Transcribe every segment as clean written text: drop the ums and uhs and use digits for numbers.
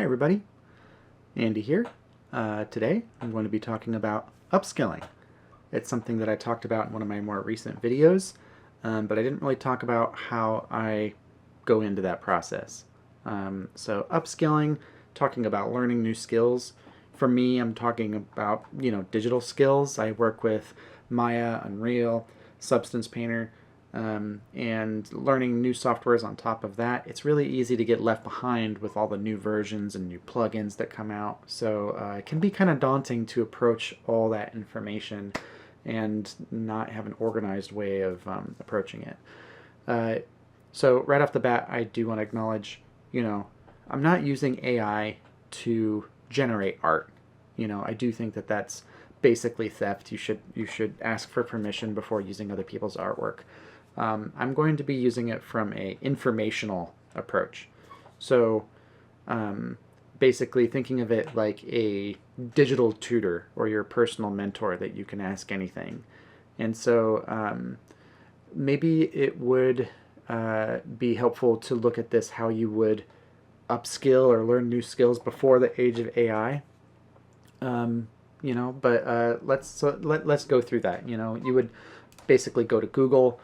everybody, Andy here. Today I'm going to be talking about upskilling. It's something that I talked about in one of my more recent videos, but I didn't really talk about how I go into that process. So upskilling, talking about learning new skills. For me, I'm talking about, digital skills. I work with Maya, Unreal, Substance Painter, and learning new softwares on top of that. It's really easy to get left behind with all the new versions and new plugins that come out. So it can be kind of daunting to approach all that information and not have an organized way of approaching it. So right off the bat, I do want to acknowledge, I'm not using AI to generate art. I do think that that's basically theft. You should ask for permission before using other people's artwork. I'm going to be using it from a informational approach. So basically thinking of it like a digital tutor or your personal mentor that you can ask anything. And so maybe it would be helpful to look at this how you would upskill or learn new skills before the age of AI. Let's go through that. You would basically go to Google,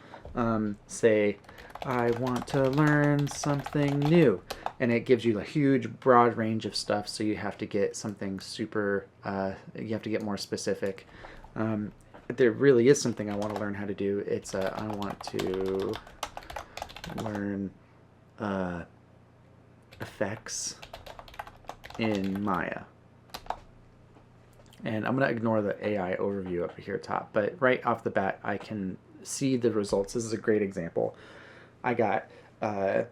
say, I want to learn something new, and it gives you a huge broad range of stuff, so you have to get something super, you have to get more specific. There really is something I want to learn how to do. It's I want to learn effects in Maya. And I'm going to ignore the AI overview up here top, but right off the bat, I can see the results. This is a great example. I got a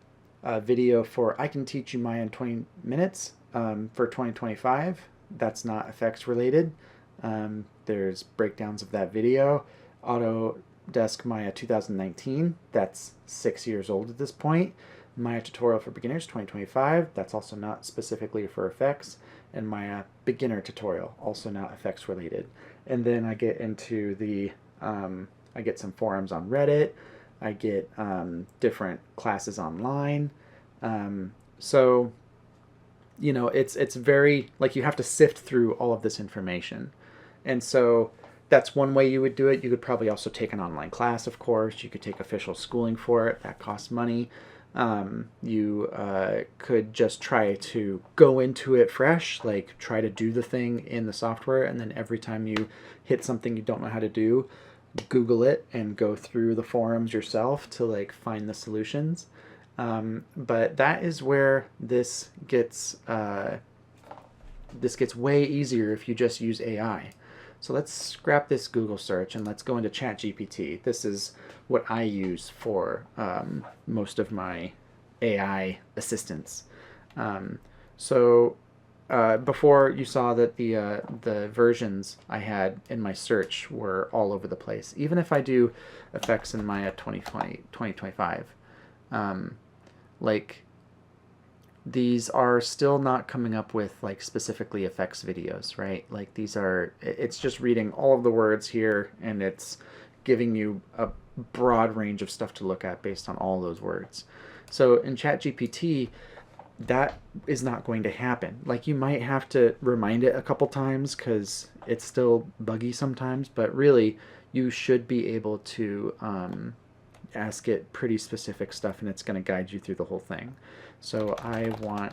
video for I can teach you Maya in 20 minutes for 2025. That's not effects related. There's breakdowns of that video. Autodesk Maya 2019, that's 6 years old at this point. Maya tutorial for beginners 2025, that's also not specifically for effects. And Maya beginner tutorial, also not effects related. And then I get into the I get some forums on Reddit. I get different classes online. So it's very, like, you have to sift through all of this information. And so that's one way you would do it. You could probably also take an online class, of course. You could take official schooling for it. That costs money. You could just try to go into it fresh, like try to do the thing in the software, and then every time you hit something you don't know how to do, Google it and go through the forums yourself to find the solutions. But that is where this gets way easier if you just use AI. So let's scrap this Google search and let's go into ChatGPT. This is what I use for most of my AI assistance. Before, you saw that the versions I had in my search were all over the place. Even if I do effects in Maya 2025, these are still not coming up with specifically effects videos, right? It's just reading all of the words here, and it's giving you a broad range of stuff to look at based on all those words. So in ChatGPT, that is not going to happen. You might have to remind it a couple times because it's still buggy sometimes, but really you should be able to ask it pretty specific stuff, and it's going to guide you through the whole thing. So I want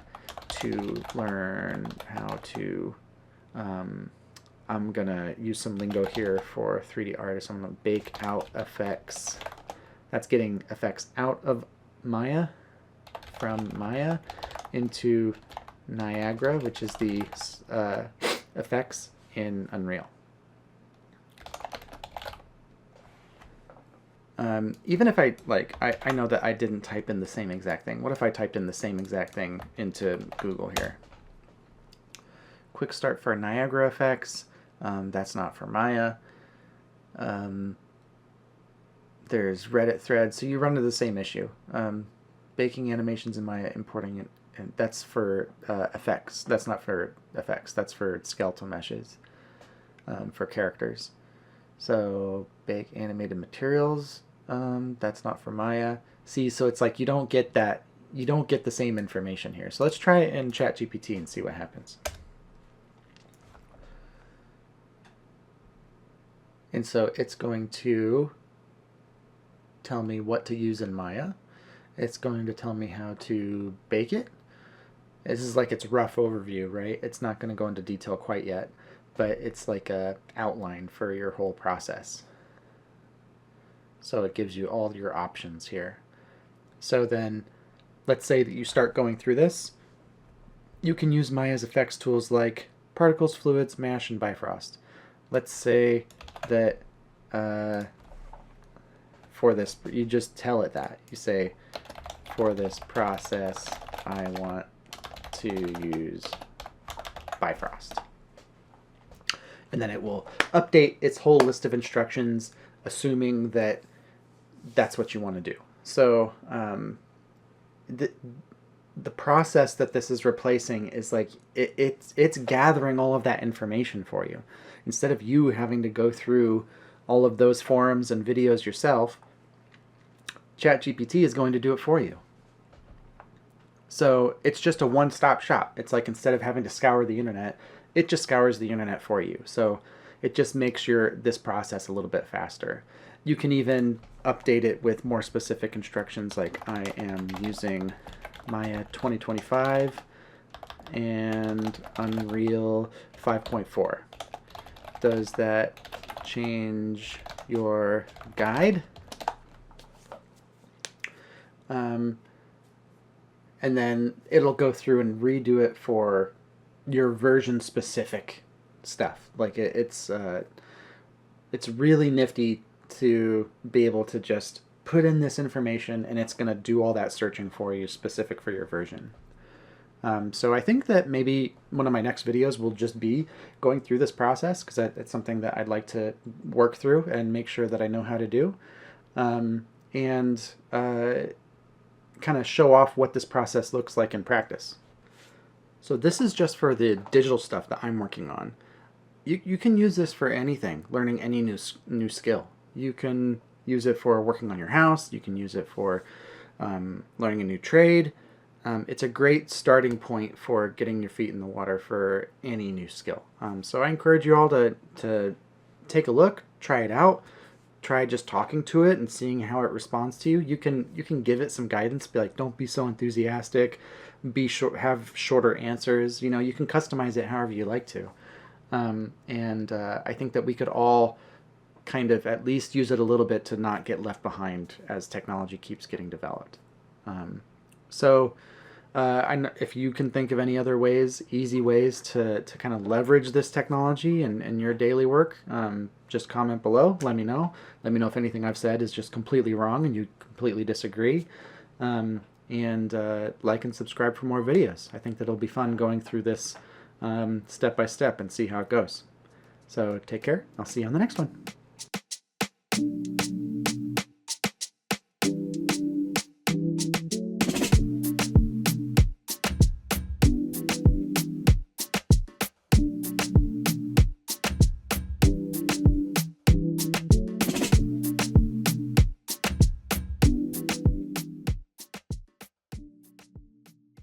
to learn how to, I'm going to use some lingo here for 3D artists. I'm going to bake out effects. That's getting effects out of Maya, from Maya into Niagara, which is the effects in Unreal. Even if I know that I didn't type in the same exact thing. What if I typed in the same exact thing into Google here? Quick start for Niagara effects. That's not for Maya. There's Reddit threads. So you run into the same issue. Baking animations in Maya, importing it. And that's for effects. That's not for effects. That's for skeletal meshes for characters. So bake animated materials. That's not for Maya. See, so it's you don't get that you don't get the same information here. So let's try it in ChatGPT and see what happens. And so it's going to tell me what to use in Maya. It's going to tell me how to bake it. This is like its rough overview, right? It's not going to go into detail quite yet, but it's like a outline for your whole process. So it gives you all your options here. So then let's say that you start going through this. You can use Maya's effects tools like particles, fluids, mash, and Bifrost. Let's say that for this, you just tell it that. You say, for this process, I want to use Bifrost. And then it will update its whole list of instructions, assuming that that's what you want to do. So the process that this is replacing is like it's gathering all of that information for you. Instead of you having to go through all of those forums and videos yourself, ChatGPT is going to do it for you. So it's just a one-stop shop. It's like instead of having to scour the internet, it just scours the internet for you. So it just makes this process a little bit faster. You can even update it with more specific instructions like I am using Maya 2025 and Unreal 5.4. Does that change your guide? And then it'll go through and redo it for your version specific stuff. Like it's really nifty to be able to just put in this information and it's going to do all that searching for you specific for your version. So I think that maybe one of my next videos will just be going through this process, because it's something that I'd like to work through and make sure that I know how to do, and kind of show off what this process looks like in practice. So this is just for the digital stuff that I'm working on. You can use this for anything, learning any new skill. You can use it for working on your house. You can use it for learning a new trade. It's a great starting point for getting your feet in the water for any new skill. So I encourage you all to take a look, try it out, try just talking to it and seeing how it responds to you. You can give it some guidance, be like, don't be so enthusiastic, have shorter answers. You know, you can customize it however you like to. I think that we could all kind of at least use it a little bit to not get left behind as technology keeps getting developed. If you can think of any other ways, easy ways to kind of leverage this technology in your daily work, just comment below. Let me know. Let me know if anything I've said is just completely wrong and you completely disagree. Like and subscribe for more videos. I think that it'll be fun going through this step by step and see how it goes. So take care. I'll see you on the next one.